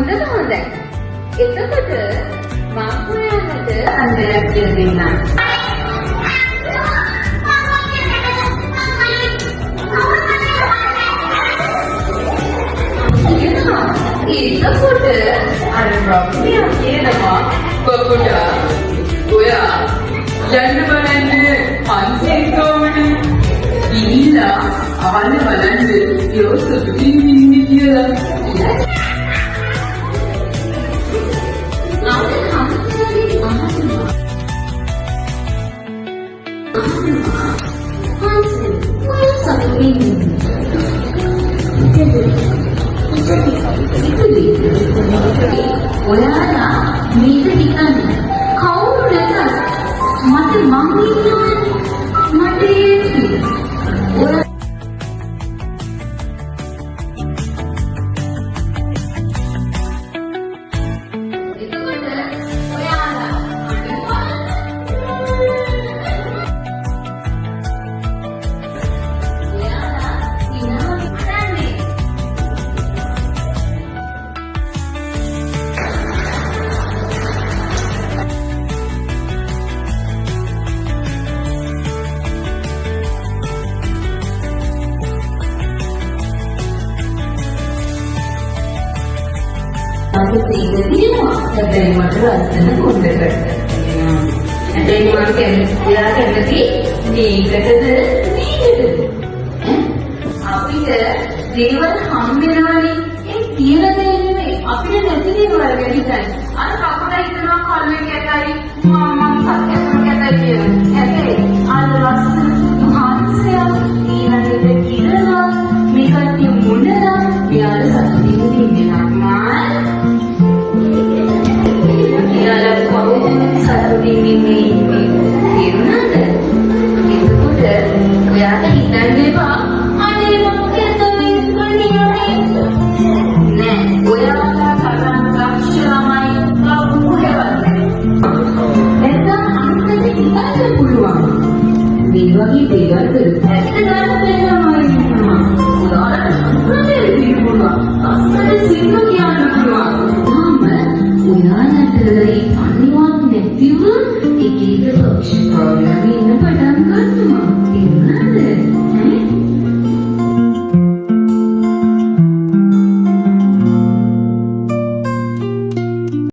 හොඳට හොඳයි. එතකොට මම ඔයාලට අන්දරක් කියලා දෙන්නම්. එතකොට අර රොබ්බියා කියනවා බබුඩා ඔයා යන්න බලන්න පන්සීකෝමනේ ගිහිල්ලා අහන්න බලන්න යෝසුකින් ඉන්නේ කියලා. ඔයාලා මේක හිතන්න කවුරු නැතත් මට මං ඉන්නවනේ මට ඒක තියෙනවා. හැබැයි මට ලස්සන පොඩ්ඩ කරන්න. හැබැයි මම කියන්නේ කැමති මේකටද මේකටද? අපිට දේවල් හම් වෙනවනේ. ඒ තියෙන දේ නෙමෙයි. අපිට නැති දේවල් ගැන හිතන්නේ. අර කපුට හිතනවා කල්ලේ කැතයි මම සත්‍යම කැතයි කියලා. හැබැයි අර ලස්සන මහන්සිය ඊළඟට කියලා මේකට මුණලා යාර සතුටින් ඉන්නේ නැහැ. එතකොට ඔයාට හිතන්න එපා අනේ මම කැතයි නෑ ඔයාලා තරම් දක්ෂ ළමයි කවුරුහවත් නැත්නම් අන්තිමට හිතන්න පුළුවන් මේ වගේ දේවල් කරලා ඇත්ත ගන්න දෙන්නමයි ඉන්නවා උදාහරණ ප්‍රදේශී පුළුවන් අස්සට සින්න කියන්න පුළුවන් ඔයාලට අනිවාර්ය නැතිව එක එක දක්ෂතාවයන් ඉන්න පටන් ගන්නවා.